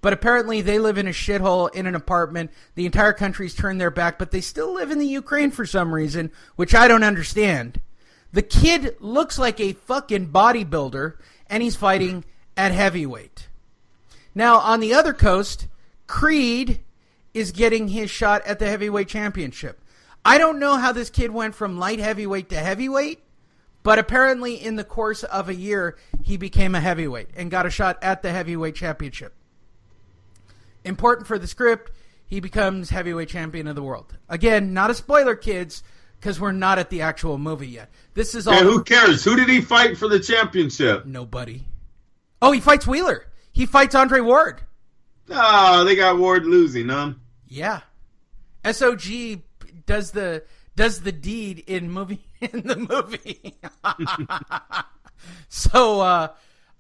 But apparently they live in a shithole in an apartment. The entire country's turned their back, but they still live in the Ukraine for some reason, which I don't understand. The kid looks like a fucking bodybuilder, and he's fighting at heavyweight. Now, on the other coast, Creed is getting his shot at the heavyweight championship. I don't know how this kid went from light heavyweight to heavyweight, but apparently in the course of a year, he became a heavyweight and got a shot at the heavyweight championship. Important for the script, he becomes heavyweight champion of the world. Again, not a spoiler, kids, because we're not at the actual movie yet. This is all. Yeah, who cares? Who did he fight for the championship? Nobody. Oh, he fights Wheeler. He fights Andre Ward. Oh, they got Ward losing, huh? Yeah. SOG does the deed in the movie. So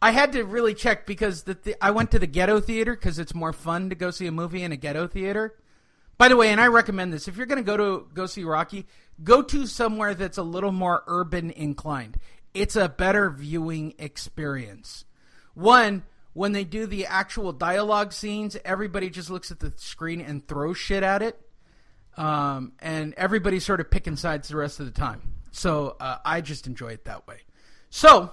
I had to really check because I went to the ghetto theater because it's more fun to go see a movie in a ghetto theater. By the way, and I recommend this, if you're going to go see Rocky, go to somewhere that's a little more urban inclined. It's a better viewing experience. One, when they do the actual dialogue scenes, everybody just looks at the screen and throws shit at it. And everybody's sort of picking sides the rest of the time. So I just enjoy it that way. So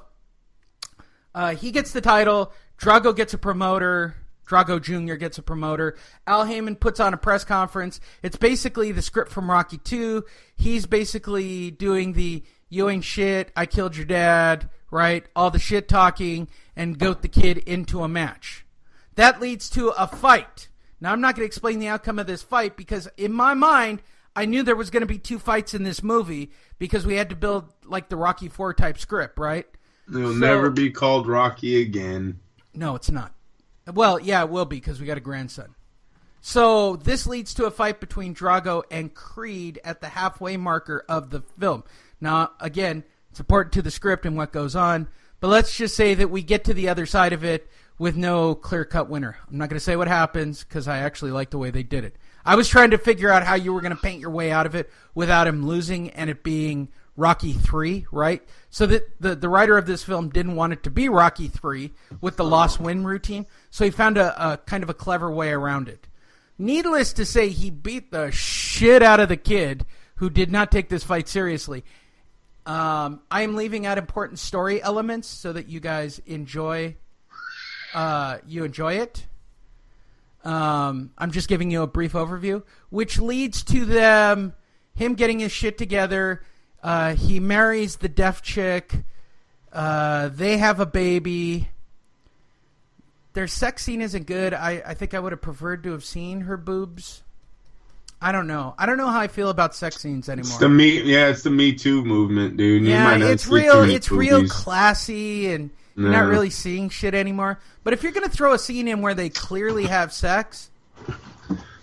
he gets the title. Drago gets a promoter. Drago Jr. gets a promoter. Al Heyman puts on a press conference. It's basically the script from Rocky 2. He's basically doing the "you ain't shit, I killed your dad," right? All the shit talking, and goat the kid into a match. That leads to a fight. Now, I'm not going to explain the outcome of this fight because in my mind, I knew there was going to be 2 fights in this movie because we had to build like the Rocky IV type script, right? It'll never be called Rocky again. No, it's not. Well, yeah, it will be because we got a grandson. So this leads to a fight between Drago and Creed at the halfway marker of the film. Now, again, it's important to the script and what goes on, but let's just say that we get to the other side of it with no clear-cut winner. I'm not going to say what happens because I actually like the way they did it. I was trying to figure out how you were going to paint your way out of it without him losing and it being Rocky 3, right? So that the writer of this film didn't want it to be Rocky 3 with the loss-win routine, so he found a kind of a clever way around it. Needless to say, he beat the shit out of the kid who did not take this fight seriously. I am leaving out important story elements so that you guys enjoy it. I'm just giving you a brief overview, which leads to him getting his shit together. He marries the deaf chick. They have a baby. Their sex scene isn't good. I think I would have preferred to have seen her boobs. I don't know. I don't know how I feel about sex scenes anymore. It's the Me Too movement, dude. Yeah, it's real classy, and you're not really seeing shit anymore. But if you're going to throw a scene in where they clearly have sex,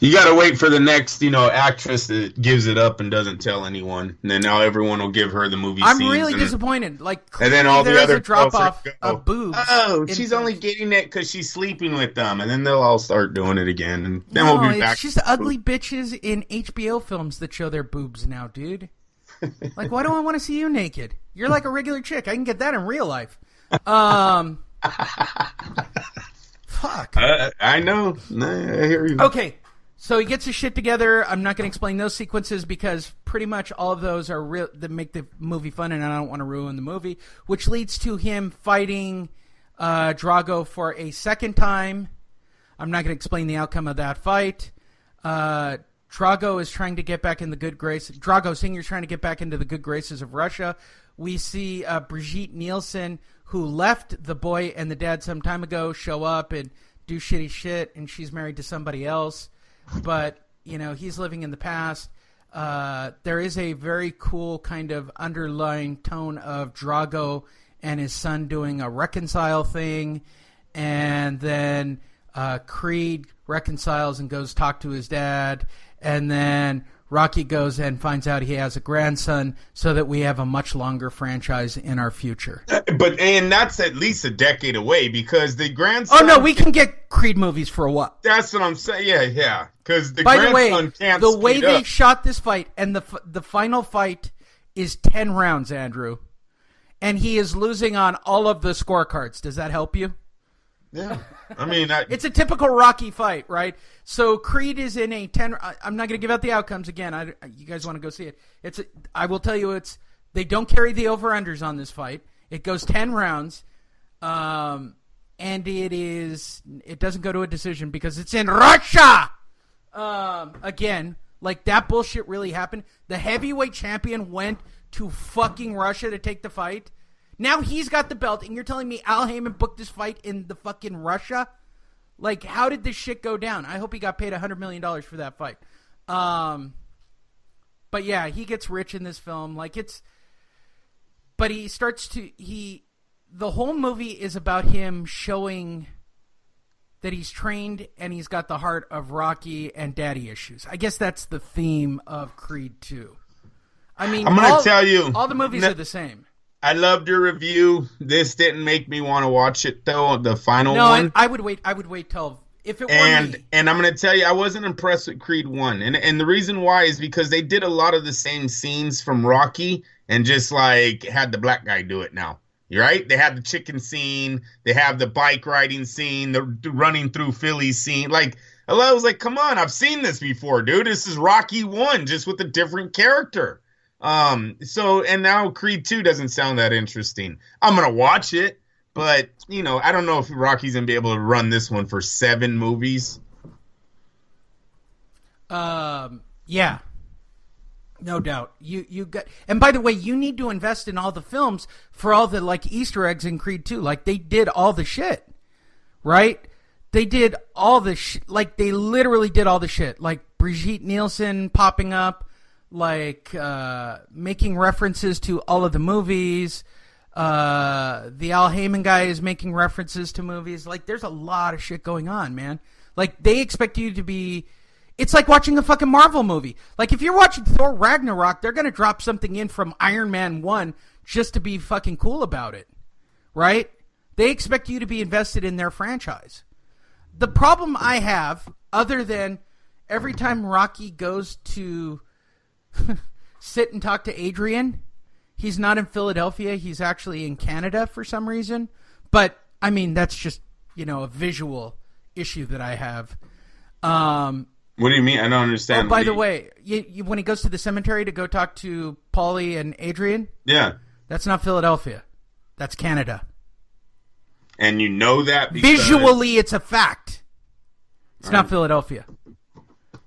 you got to wait for the next, actress that gives it up and doesn't tell anyone. And then now everyone will give her the movie I'm scenes. really disappointed. And then all the other drop off of boobs. Oh, she's only getting it because she's sleeping with them. And then they'll all start doing it again. And then we'll be back. It's just ugly bitches in HBO films that show their boobs now, dude. Like, why do I want to see you naked? You're like a regular chick. I can get that in real life. Fuck. I know. I hear you. Okay. So he gets his shit together. I'm not going to explain those sequences because pretty much all of those are real that make the movie fun, and I don't want to ruin the movie. Which leads to him fighting Drago for a second time. I'm not going to explain the outcome of that fight. Drago is trying to get back in the good graces. Drago Sr. is trying to get back into the good graces of Russia. We see Brigitte Nielsen, who left the boy and the dad some time ago, show up and do shitty shit, and she's married to somebody else. But, he's living in the past. There is a very cool kind of underlying tone of Drago and his son doing a reconcile thing. And then Creed reconciles and goes talk to his dad. And then Rocky goes and finds out he has a grandson so that we have a much longer franchise in our future. And that's at least a decade away because the grandson... Oh, no, we can get Creed movies for a while. That's what I'm saying. Yeah. Because By the way, the way they shot this fight, and the final fight is 10 rounds, Andrew. And he is losing on all of the scorecards. Does that help you? Yeah. I mean, it's a typical Rocky fight, right? So Creed is in a 10. I'm not going to give out the outcomes again. You guys want to go see it? I will tell you, they don't carry the over-unders on this fight. It goes 10 rounds, and it doesn't go to a decision because it's in Russia. Again, like that bullshit really happened. The heavyweight champion went to fucking Russia to take the fight. Now he's got the belt, and you're telling me Al Heyman booked this fight in the fucking Russia? Like, how did this shit go down? I hope he got paid $100 million for that fight. But yeah, he gets rich in this film. But he starts to, the whole movie is about him showing that he's trained and he's got the heart of Rocky and daddy issues. I guess that's the theme of Creed 2. I mean, I'm going to tell you. All the movies are the same. I loved your review. This didn't make me want to watch it, though, the final one. No, I would wait till, if it were me. And I'm going to tell you, I wasn't impressed with Creed 1. And the reason why is because they did a lot of the same scenes from Rocky and just, like, had the black guy do it now. Right? They have the chicken scene. They have the bike riding scene, the running through Philly scene. Like, I was like, come on, I've seen this before, dude. This is Rocky 1, just with a different character. And now Creed 2 doesn't sound that interesting. I'm going to watch it, but, I don't know if Rocky's going to be able to run this one for 7 movies. Yeah. No doubt. You got, and by the way, you need to invest in all the films for all the, like, Easter eggs in Creed 2. Like, they did all the shit, right? They did all the like, they literally did all the shit. Like, Brigitte Nielsen popping up, like, making references to all of the movies. The Al Heyman guy is making references to movies. Like, there's a lot of shit going on, man. Like, they expect you to be... It's like watching a fucking Marvel movie. Like, if you're watching Thor Ragnarok, they're going to drop something in from Iron Man 1 just to be fucking cool about it, right? They expect you to be invested in their franchise. The problem I have, other than every time Rocky goes to sit and talk to Adrian, he's not in Philadelphia. He's actually in Canada for some reason. But, I mean, that's just, a visual issue that I have. What do you mean? I don't understand. Oh, by the way, when he goes to the cemetery to go talk to Paulie and Adrian, yeah, that's not Philadelphia. That's Canada. And you know that because... Visually, it's a fact. It's not Philadelphia.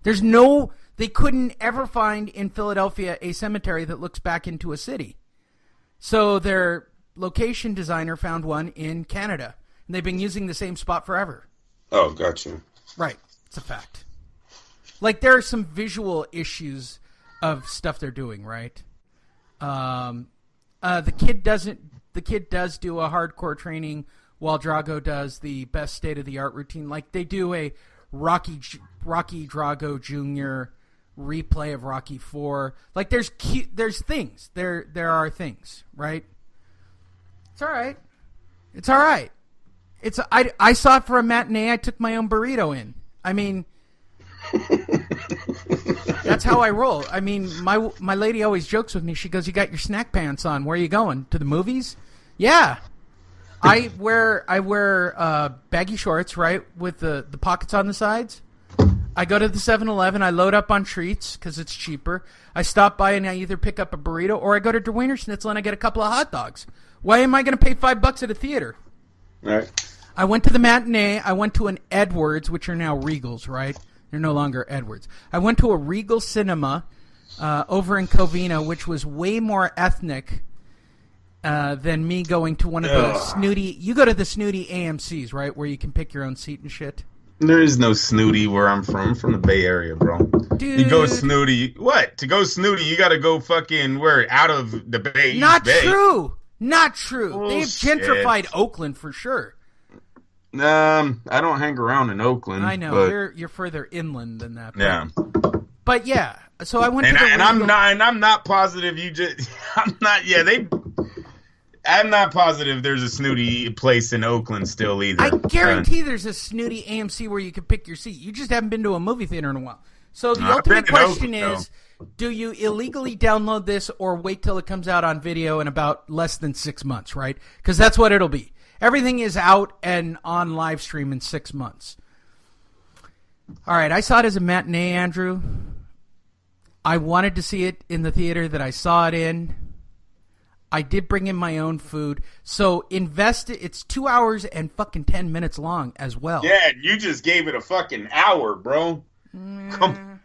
They couldn't ever find in Philadelphia a cemetery that looks back into a city. So their location designer found one in Canada. And they've been using the same spot forever. Oh, gotcha. Right. It's a fact. Like, there are some visual issues of stuff they're doing, right? The kid does do a hardcore training while Drago does the best state-of-the-art routine. Like, they do a Rocky Drago Jr. replay of Rocky 4. Like, there's things. There are things, right? It's all right. It's all right. I saw it for a matinee. I took my own burrito in. I mean... That's how I roll. I mean, my lady always jokes with me. She goes, "You got your snack pants on. Where are you going? To the movies?" Yeah. I wear baggy shorts, right, with the pockets on the sides. I go to the 7-Eleven. I load up on treats because it's cheaper. I stop by and I either pick up a burrito or I go to Der Wiener Schnitzel and I get a couple of hot dogs. Why am I going to pay $5 at a theater? All right. I went to the matinee. I went to an Edwards, which are now Regals, right? They're no longer Edwards. I went to a Regal Cinema over in Covina, which was way more ethnic than me going to one of the snooty... You go to the snooty AMCs, right, where you can pick your own seat and shit? There is no snooty where I'm from. I'm from the Bay Area, bro. Dude. You go snooty... What? To go snooty, you got to go fucking... Where? Out of the Bay. Not Bay. true. Not true. Bullshit. They have gentrified Oakland for sure. I don't hang around in Oakland. I know but... you're further inland than that. Yeah. But yeah, so I went to I'm not positive you just I'm not positive there's a snooty place in Oakland still either. I guarantee there's a snooty AMC where you can pick your seat. You just haven't been to a movie theater in a while. So the ultimate question is, do you illegally download this or wait till it comes out on video in about less than 6 months, right? Because that's what it'll be. Everything is out and on live stream in 6 months. All right, I saw it as a matinee, Andrew. I wanted to see it in the theater that I saw it in. I did bring in my own food. So invest it. It's 2 hours and fucking 10 minutes long as well. Yeah, you just gave it a fucking hour, bro. Come.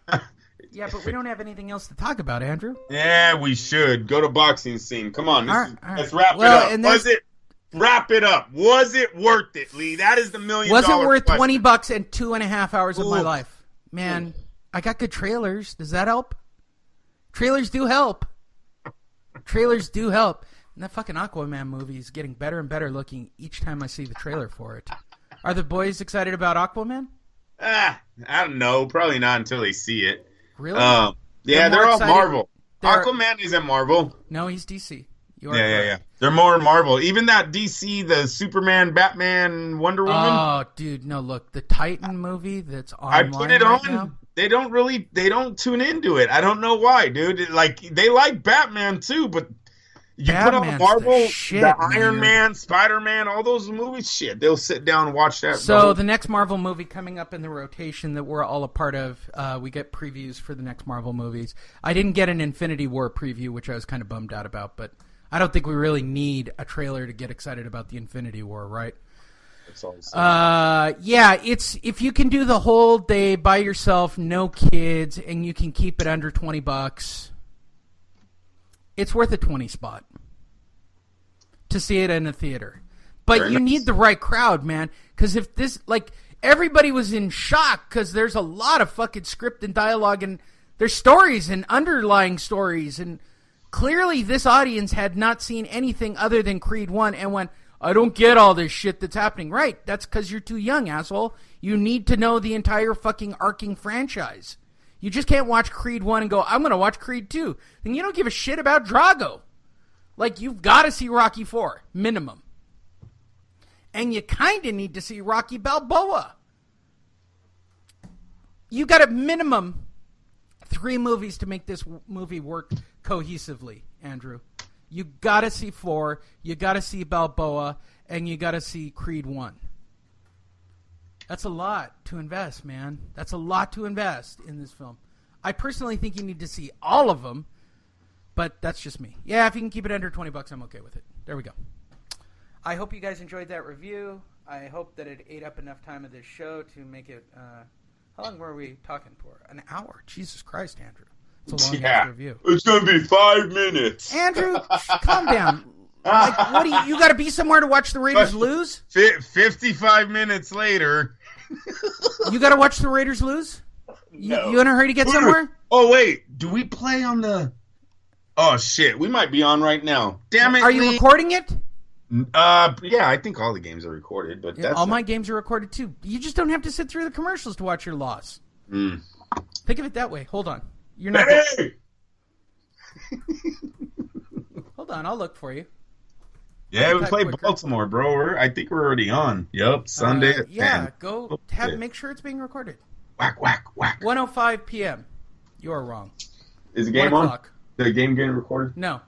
Yeah, but we don't have anything else to talk about, Andrew. Yeah, we should. Go to boxing scene. Come on. Let's wrap it up. Wrap it up. Was it worth it, Lee? That is the $1 million Was it worth question. $20 and 2.5 hours of my life? Man, I got good trailers. Does that help? Trailers do help. Trailers do help. And that fucking Aquaman movie is getting better and better looking each time I see the trailer for it. Are the boys excited about Aquaman? I don't know. Probably not until they see it. Really? Yeah, they're all Marvel. Aquaman isn't Marvel. No, he's DC. Yeah. They're more Marvel. Even that DC, the Superman, Batman, Wonder Woman. Oh, dude, no, look. The Titan movie that's online I put it right on. now. They don't tune into it. I don't know why, dude. They like Batman too, but you put on Marvel, the Iron Man, Spider-Man, all those movies, shit. They'll sit down and watch that. So the next Marvel movie coming up in the rotation that we're all a part of, we get previews for the next Marvel movies. I didn't get an Infinity War preview, which I was kind of bummed out about, but I don't think we really need a trailer to get excited about the Infinity War, right? Yeah, it's if you can do the whole day by yourself, no kids, and you can keep it under $20, it's worth a 20 spot to see it in a theater. But you need the right crowd, man, because if this, everybody was in shock because there's a lot of fucking script and dialogue, and there's stories and underlying stories, and clearly this audience had not seen anything other than Creed 1 and went, I don't get all this shit that's happening. Right, that's because you're too young, asshole. You need to know the entire fucking arcing franchise. You just can't watch Creed 1 and go, I'm going to watch Creed 2. Then you don't give a shit about Drago. You've got to see Rocky 4, minimum. And you kind of need to see Rocky Balboa. You got a minimum 3 movies to make this movie work cohesively, Andrew. You got to see 4, you got to see Balboa, and you got to see Creed 1. That's a lot to invest, man. That's a lot to invest in this film. I personally think you need to see all of them, but that's just me. Yeah, if you can keep it under $20, I'm okay with it. There we go. I hope you guys enjoyed that review. I hope that it ate up enough time of this show to make it... how long were we talking for? An hour. Jesus Christ, Andrew. It's a long review. It's going to be 5 minutes. Andrew, calm down. What do you got to be somewhere to watch the Raiders lose? 55 minutes later. You got to watch the Raiders lose? No. You in a hurry to get somewhere? Oh, wait. Do we play on the... Oh, shit. We might be on right now. Damn it, Are you recording it? Yeah, I think all the games are recorded, but that's all my games are recorded too. You just don't have to sit through the commercials to watch your loss. Think of it that way. Hold on. You're not. Hey! Hold on, I'll look for you. Yeah, we play Baltimore, bro. I think we're already on. Yep, Sunday at 10. Yeah, go make sure it's being recorded. Whack, whack, whack. 1:05 p.m. You are wrong. Is the game on? The game getting recorded? No.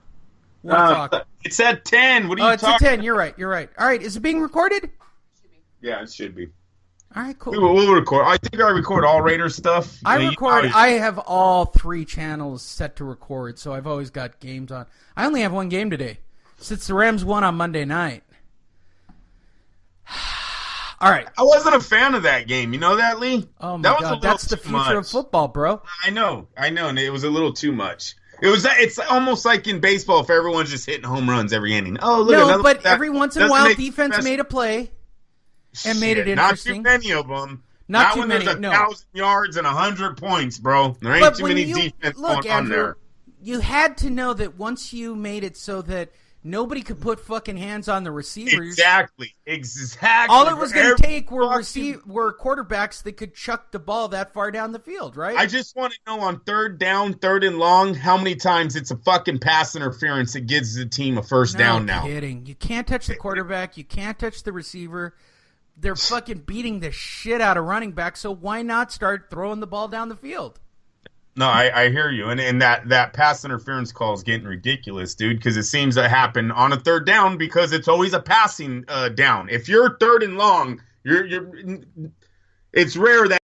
1 o'clock. It's at 10. What are you talking about? It's at 10. You're right. All right, is it being recorded? Yeah, it should be. All right, cool. We'll record. I think I record all Raiders stuff. I have all 3 channels set to record, so I've always got games on. I only have one game today, since the Rams won on Monday night. All right. I wasn't a fan of that game. You know that, Lee? Oh, my God. That's the future of football, bro. I know. And it was a little too much. It's almost like in baseball if everyone's just hitting home runs every inning. Oh, look. No, but every once in a while, defense made a play and made it interesting. Not too many of them. Not too when many. There's 1,000 yards and 100 points, bro. There ain't too many defense going on there. You had to know that once you made it so that nobody could put fucking hands on the receivers. Exactly. All it was going to take were quarterbacks that could chuck the ball that far down the field, right? I just want to know on 3rd down, 3rd and long, how many times it's a fucking pass interference that gives the team a first down now. No kidding. You can't touch the quarterback. You can't touch the receiver. They're fucking beating the shit out of running back, so why not start throwing the ball down the field? No, I hear you, and that pass interference call is getting ridiculous, dude. Because it seems to happen on a third down because it's always a passing down. If you're third and long, you're it's rare that